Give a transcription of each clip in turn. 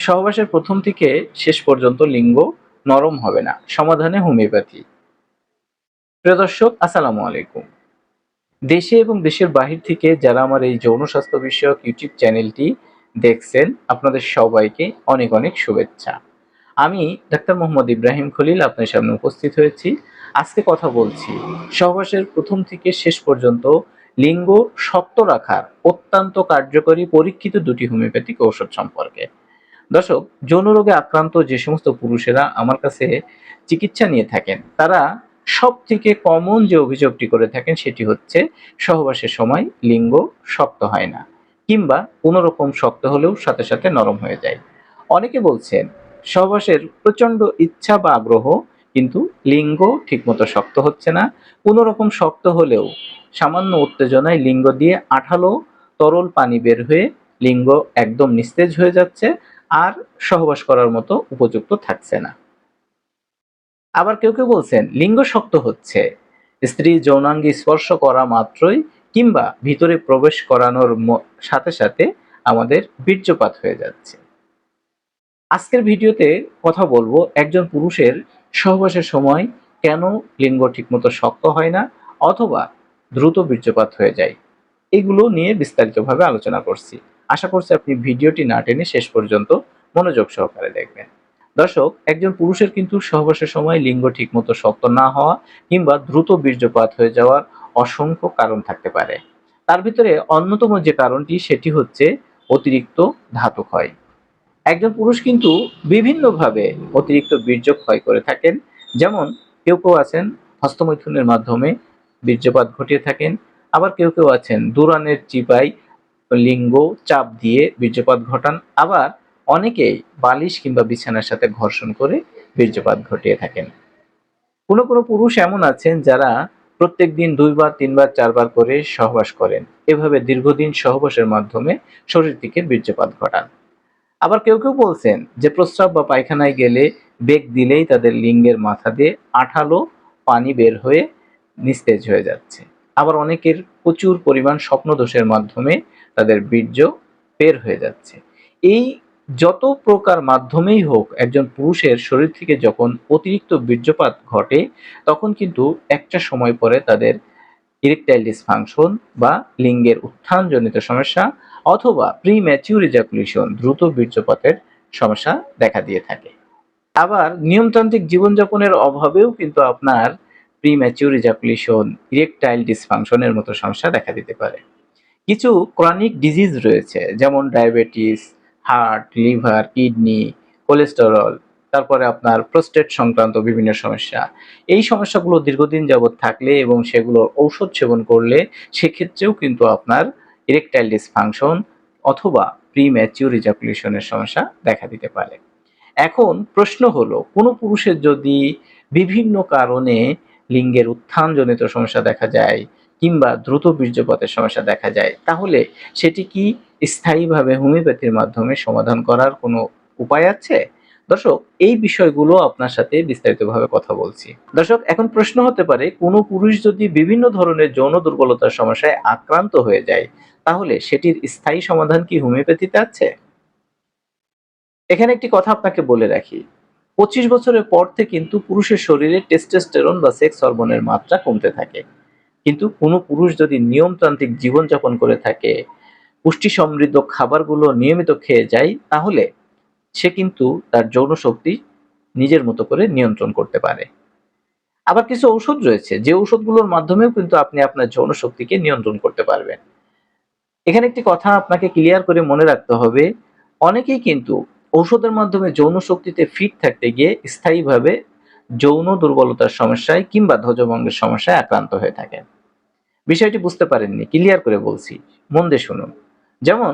সহবাসের প্রথম থেকে শেষ পর্যন্ত লিঙ্গ নরম হবে না, সমাধানে হোমিওপ্যাথি। প্রিয় দর্শক, আসসালামু আলাইকুম। দেশে এবং দেশের বাহির থেকে যারা আমার এই যৌন স্বাস্থ্য বিষয়ক ইউটিউব চ্যানেলটি দেখছেন, আপনাদের সবাইকে অনেক অনেক শুভেচ্ছা। আমি ডাক্তার মোহাম্মদ ইব্রাহিম খলিল আপনার সামনে উপস্থিত হয়েছি। আজকে কথা বলছি সহবাসের প্রথম থেকে শেষ পর্যন্ত লিঙ্গ শক্ত রাখার অত্যন্ত কার্যকরী পরীক্ষিত দুটি হোমিওপ্যাথিক ঔষধ সম্পর্কে। দর্শক, যৌন রোগে আক্রান্ত যে সমস্ত পুরুষেরা আমার কাছে চিকিৎসা নিয়ে থাকেন, তারা সব থেকে কমন যে অভিযোগটি করে থাকেন সেটি হচ্ছে সহবাসের সময় লিঙ্গ শক্ত হয় না, কিংবা কোনো রকম শক্ত হলেও সাথে সাথে নরম হয়ে যায়। অনেকে বলছেন সহবাসের প্রচন্ড ইচ্ছা বা আগ্রহ, কিন্তু লিঙ্গ ঠিকমতো শক্ত হচ্ছে না। কোনো রকম শক্ত হলেও সামান্য উত্তেজনায় লিঙ্গ দিয়ে আঠালো তরল পানি বের হয়ে লিঙ্গ একদম নিস্তেজ হয়ে যাচ্ছে, আর সহবাস করার মতো উপযুক্ত থাকছে না। আবার কেউ কেউ বলছেন লিঙ্গ শক্ত হচ্ছে, স্ত্রী যৌনাঙ্গে স্পর্শ করা মাত্রই কিংবা ভিতরে প্রবেশ করানোর সাথে সাথে আমাদের বীর্যপাত হয়ে যাচ্ছে। আজকের ভিডিওতে কথা বলবো একজন পুরুষের সহবাসের সময় কেন লিঙ্গ ঠিকমতো শক্ত হয় না অথবা দ্রুত বীর্যপাত হয়ে যায়, এগুলো নিয়ে বিস্তারিতভাবে আলোচনা করছি। আশা করছি আপনি ভিডিওটি না টেনে শেষ পর্যন্ত মনোযোগ সহকারে দেখবেন। দর্শক, একজন পুরুষের কিন্তু সহবাসের সময় লিঙ্গ ঠিকমতো শক্ত না হওয়া কিংবা দ্রুত বীর্যপাত হয়ে যাওয়ার অসংখ্য কারণ থাকতে পারে। তার ভিতরে অন্যতম যে কারণটি সেটি হচ্ছে অতিরিক্ত ধাতু ক্ষয়। একজন পুরুষ কিন্তু বিভিন্নভাবে অতিরিক্ত বীর্য ক্ষয় করে থাকেন। যেমন কেউ কেউ আছেন হস্তমৈথুনের মাধ্যমে বীর্যপাত ঘটিয়ে থাকেন, আবার কেউ কেউ আছেন দুরানের চিপায় লিঙ্গ চাপ দিয়ে বীর্যপাত ঘটান, আবার অনেকেই বালিশ কিংবা বিছানার সাথে ঘর্ষণ করে বীর্যপাত ঘটিয়ে থাকেন। কোনো কোনো পুরুষ এমন আছেন যারা প্রত্যেকদিন 2 বার 3 বার 4 বার করে সহবাস করেন, এভাবে দীর্ঘদিন সহবাসের মাধ্যমে শরীর থেকে বীর্যপাত ঘটান। আবার কেউ কেউ বলছেন যে প্রস্রাব বা পায়খানায় গেলে বেগ দিলেই তাদের লিঙ্গের মাথা দিয়ে আঠালো পানি বের হয়ে নিস্তেজ হয়ে যাচ্ছে। আবার অনেকের প্রচুর পরিমাণ স্বপ্নদোষের মাধ্যমে তাদের বীর্য বের হয়ে যাচ্ছে। এই যত প্রকার মাধ্যমেই হোক, একজন পুরুষের শরীর থেকে যখন অতিরিক্ত বীর্যপাত ঘটে, তখন কিন্তু একটা সময় পরে তাদের ইরেকটাইল ডিসফাংশন বা লিঙ্গের উত্থানজনিত সমস্যা অথবা প্রিম্যাচিউর ইজাকুলেশন দ্রুত বীর্যপাতের সমস্যা দেখা দিয়ে থাকে। আবার নিয়মতান্ত্রিক জীবনযাপনের অভাবেও কিন্তু আপনার প্রিম্যাচিউর ইজাকুলেশন, ইরেকটাইল ডিসফাংশনের মতো সমস্যা দেখা দিতে পারে। কিছু ক্রনিক ডিজিজ রয়েছে, যেমন diabetes, heart, liver, kidney, cholesterol, তারপরে আপনার প্রোস্টেট সংক্রান্ত বিভিন্ন সমস্যা। এই সমস্যাগুলো দীর্ঘদিন যাবৎ থাকলে এবং সেগুলোর ঔষধ সেবন করলে সেক্ষেত্রেও কিন্তু আপনার ইরেকটাইল ডিসফাংশন অথবা প্রিম্যাচিউর ইজাকুলেশনের সমস্যা দেখা দিতে পারে। এখন প্রশ্ন হলো, কোনো পুরুষের যদি বিভিন্ন কারণে লিঙ্গের উত্থানজনিত সমস্যা দেখা যায় কিংবা দ্রুত বীর্যপাতের সমস্যা দেখা যায়, তাহলে সেটি কি স্থায়ীভাবে হোমিওপ্যাথির মাধ্যমে সমাধান করার কোনো উপায় আছে? দর্শক, এই বিষয়গুলো আপনার সাথে বিস্তারিতভাবে কথা বলছি। দর্শক, এখন প্রশ্ন হতে পারে, কোনো পুরুষ যদি বিভিন্ন ধরনের যৌন দুর্বলতার সমস্যায় আক্রান্ত হয়ে যায়, তাহলে সেটির স্থায়ী সমাধান কি হোমিওপ্যাথিতে আছে? এখানে একটি কথা আপনাকে বলে রাখি, 25 বছরের পর থেকে কিন্তু পুরুষের শরীরে টেস্টোস্টেরন বা সেক্স হরমোনের মাত্রা কমতে থাকে। কিন্তু কোনো পুরুষ যদি নিয়মতান্ত্রিক জীবনযাপন করে থাকে, পুষ্টি সমৃদ্ধ খাবারগুলো নিয়মিত খেয়ে যায়, তাহলে সে কিন্তু তার যৌন শক্তি নিজের মতো করে নিয়ন্ত্রণ করতে পারে। আবার কিছু ঔষধ রয়েছে যে ঔষধগুলোর মাধ্যমেও কিন্তু আপনি আপনার যৌন শক্তিকে নিয়ন্ত্রণ করতে পারবেন। এখানে একটি কথা আপনাকে ক্লিয়ার করে মনে রাখতে হবে, অনেকেই কিন্তু ঔষধের মাধ্যমে যৌন শক্তিতে ফিট থাকতে গিয়ে স্থায়ীভাবে যৌন দুর্বলতার সমস্যায় কিংবা ধ্বজভঙ্গের সমস্যায় আক্রান্ত হয়ে থাকেন। বিষয়টি বুঝতে পারেননি, ক্লিয়ার করে বলছি, মন দিয়ে শুনুন। যেমন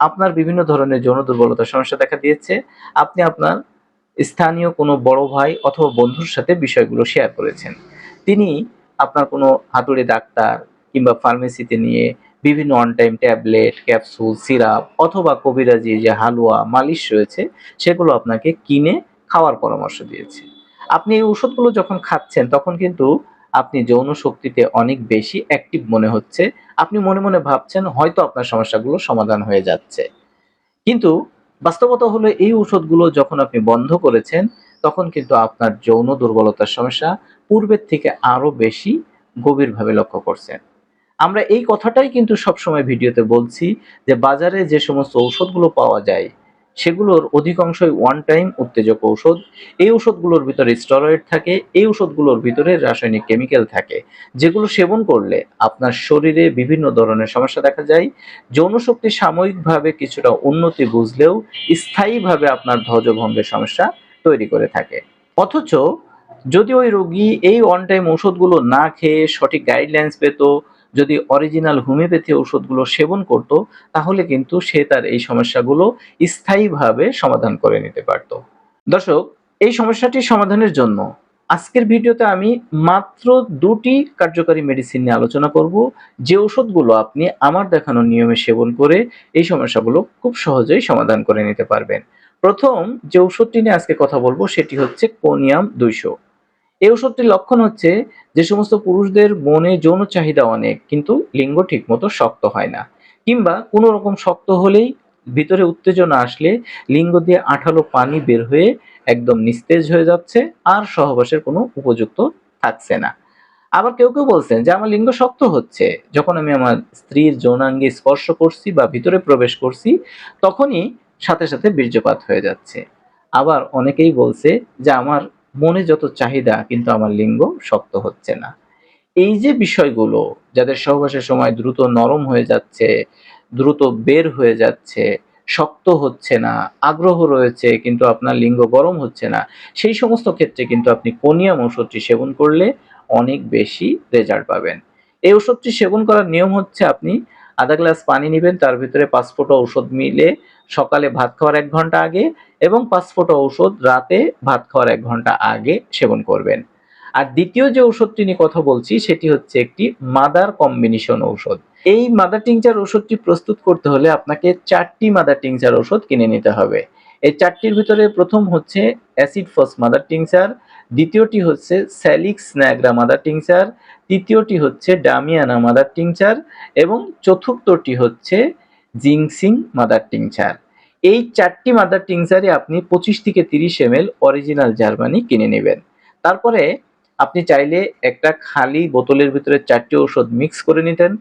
আপনার বিভিন্ন ধরনের যৌন দুর্বলতার সমস্যা দেখা দিয়েছে, আপনি আপনার স্থানীয় কোনো বড় ভাই অথবা বন্ধুর সাথে বিষয়গুলো শেয়ার করেছেন। তিনি আপনার কোনো হাতুড়ে ডাক্তার কিংবা ফার্মেসিতে নিয়ে বিভিন্ন on time tablet, capsule, syrup অথবা কবিরাজি যে হালুয়া, মালিশ রয়েছে সেগুলো আপনাকে কিনে খাওয়ার পরামর্শ দিয়েছে। আপনি এই ওষুধগুলো যখন খাচ্ছেন তখন কিন্তু আপনি যৌন শক্তিতে অনেক বেশি অ্যাক্টিভ মনে হচ্ছে। আপনি মনে মনে ভাবছেন হয়তো আপনার সমস্যাগুলো সমাধান হয়ে যাচ্ছে। কিন্তু বাস্তবতা হলো এই ঔষধগুলো যখন আপনি বন্ধ করেছেন, তখন কিন্তু আপনার যৌন দুর্বলতার সমস্যা পূর্বের থেকে আরো বেশি গভীরভাবে লক্ষ্য করছেন। আমরা এই কথাটাই কিন্তু সবসময় ভিডিওতে বলছি যে বাজারে যে সমস্ত ঔষধগুলো পাওয়া যায় সেগুলোর অধিকাংশই ওয়ান টাইম উত্তেজক ঔষধ। এই ঔষধগুলোর ভিতরে স্টেরয়েড থাকে, এই ঔষধগুলোর ভিতরে রাসায়নিক কেমিক্যাল থাকে, যেগুলো সেবন করলে আপনার শরীরে বিভিন্ন ধরনের সমস্যা দেখা যায়। যৌনশক্তি সাময়িকভাবে কিছুটা উন্নতি বুঝলেও স্থায়ীভাবে আপনার ধ্বজভঙ্গের সমস্যা তৈরি করে থাকে। অথচ যদি ওই রোগী এই ওয়ান টাইম ঔষধগুলো না খেয়ে সঠিক গাইডলাইন্স পেত, যদি অরিজিনাল হোমিওপ্যাথি ঔষধগুলো সেবন করত, তাহলে কিন্তু সে তার এই সমস্যাগুলো স্থায়ীভাবে সমাধান করে নিতে পারত। দর্শক, এই সমস্যাটি সমাধানের জন্য আজকের ভিডিওতে আমি মাত্র 2টি কার্যকারী মেডিসিন নিয়ে আলোচনা করব, যে ওষুধগুলো আপনি আমার দেখানো নিয়মে সেবন করে এই সমস্যাগুলো খুব সহজেই সমাধান করে নিতে পারবেন। প্রথম যে ওষুধটি নিয়ে আজকে কথা বলবো সেটি হচ্ছে কোনিয়াম 200। এই ওষুধটির লক্ষণ হচ্ছে যে সমস্ত পুরুষদের মনে যৌন চাহিদা অনেক কিন্তু লিঙ্গ ঠিকমতো শক্ত হয় না, কিংবা কোনো রকম শক্ত হলেই ভিতরে উত্তেজনা আসলে লিঙ্গ দিয়ে আঠালো পানি বের হয়ে একদম নিস্তেজ হয়ে যাচ্ছে, আর সহবাসের কোনো উপযুক্ত থাকছে না। আবার কেউ কেউ বলছেন যে আমার লিঙ্গ শক্ত হচ্ছে, যখন আমি আমার স্ত্রীর যৌনাঙ্গে স্পর্শ করছি বা ভিতরে প্রবেশ করছি তখনই সাথে সাথে বীর্যপাত হয়ে যাচ্ছে। আবার অনেকেই বলছে যে আমার মনে যত চাহিদা কিন্তু আমার লিঙ্গ শক্ত হচ্ছে না। এই যে বিষয়গুলো, যাদের সহবাসের সময় দ্রুত নরম হয়ে যাচ্ছে, দ্রুত বের হয়ে যাচ্ছে, শক্ত হচ্ছে না, আগ্রহ রয়েছে কিন্তু আপনার লিঙ্গ গরম হচ্ছে না, সেই সমস্ত ক্ষেত্রে কিন্তু আপনি কোনিয়াম ওষুধটি সেবন করলে অনেক বেশি রেজাল্ট পাবেন। এই ওষুধটি সেবন করার নিয়ম হচ্ছে আপনি আধা গ্লাস পানি নেবেন, তার ভিতরে 5 ফোঁটা ঔষধ মিলে সকালে ভাত খাওয়ার 1 ঘন্টা আগে এবং 5 ফোঁটা ঔষধ রাতে ভাত খাওয়ার 1 ঘন্টা আগে সেবন করবেন। আর দ্বিতীয় যে ঔষধটি নিয়ে কথা বলছি সেটি হচ্ছে একটি মাদার কম্বিনেশন ঔষধ। এই মাদার টিংচার ওষুধটি প্রস্তুত করতে হলে আপনাকে 4টি মাদার টিংচার ওষুধ কিনে নিতে হবে। এই 4টির ভিতরে প্রথম হচ্ছে অ্যাসিড ফস মাদার টিংচার, দ্বিতীয়টি হচ্ছে স্যালিক্স ন্যাগ্রা মাদার টিংচার, তৃতীয়টি হচ্ছে ডামিয়ানা মাদার টিংচার এবং চতুর্থটি হচ্ছে জিংসিং মাদার টিংচার। এই 4টি মাদার টিংচারে আপনি 25 থেকে 30 ml অরিজিনাল জার্মানি কিনে নেবেন। তারপরে আপনি চাইলে একটা খালি বোতলের ভিতরে 4টি ঔষধ মিক্স করে নিতেন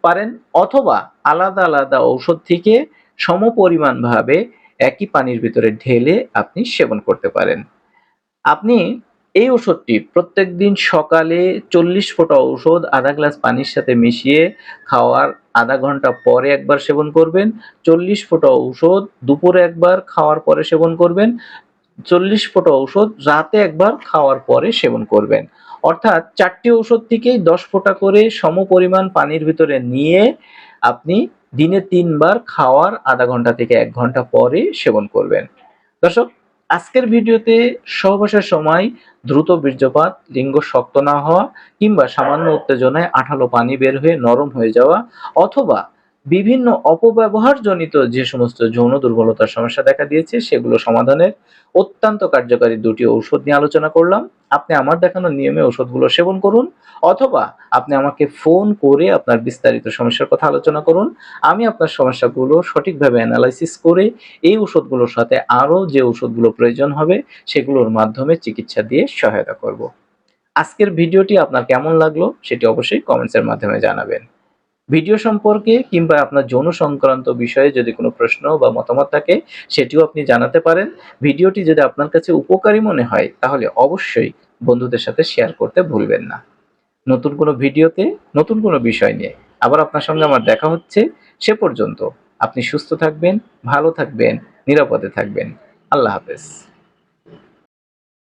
পারেন, অথবা আলাদা আলাদা ঔষধ থেকে সমপরিমাণভাবে একই পানির ভিতরে ঢেলে আপনি সেবন করতে পারেন। আপনি এই ওষুধটি প্রত্যেকদিন সকালে 40 ফোঁটা ঔষধ আধা গ্লাস পানির সাথে মিশিয়ে খাওয়ার আধা ঘন্টা পরে একবার সেবন করবেন, 40 ফোঁটা ঔষধ দুপুরে একবার খাওয়ার পরে সেবন করবেন, 40 ফোঁটা ঔষধ রাতে একবার খাওয়ার পরে সেবন করবেন। অর্থাৎ 4টি ঔষধ থেকেই 10 ফোঁটা করে সমপরিমাণ পানির ভিতরে নিয়ে আপনি দিনে 3 বার খাওয়ার আধা ঘন্টা থেকে 1 ঘন্টা পরে সেবন করবেন। দর্শক, আজকের ভিডিওতে সহবাসের সময় দ্রুত বীর্যপাত, লিঙ্গ শক্ত না হওয়া কিংবা সামান্য উত্তেজনায় আঠালো পানি বের হয়ে নরম হয়ে যাওয়া, অথবা বিভিন্ন অপব্যবহারজনিত যে সমস্ত যৌন দুর্বলতার সমস্যা দেখা দিয়েছে সেগুলো সমাধানের অত্যন্ত কার্যকারী 2টি ঔষধ নিয়ে আলোচনা করলাম। আপনি আমার দেখানো নিয়মে ওষুধগুলো সেবন করুন, অথবা আপনি আমাকে ফোন করে আপনার বিস্তারিত সমস্যার কথা আলোচনা করুন। আমি আপনার সমস্যাগুলো সঠিকভাবে অ্যানালাইসিস করে এই ওষুধগুলোর সাথে আরো যে ওষুধগুলো প্রয়োজন হবে সেগুলোর মাধ্যমে চিকিৎসা দিয়ে সহায়তা করব। আজকের ভিডিওটি আপনার কেমন লাগলো সেটি অবশ্যই কমেন্টসের মাধ্যমে জানাবেন। ভিডিও সম্পর্কে কিংবা আপনার যৌন সংক্রান্ত বিষয়ে যদি কোনো প্রশ্ন বা মতামত থাকে সেটিও আপনি জানাতে পারেন। ভিডিওটি যদি আপনার কাছে উপকারী মনে হয় তাহলে অবশ্যই বন্ধুদের সাথে শেয়ার করতে ভুলবেন না। নতুন কোনো ভিডিওতে নতুন কোনো বিষয় নিয়ে আবার আপনার সঙ্গে আমার দেখা হচ্ছে। সে পর্যন্ত আপনি সুস্থ থাকবেন, ভালো থাকবেন, নিরাপদে থাকবেন। আল্লাহ হাফেজ।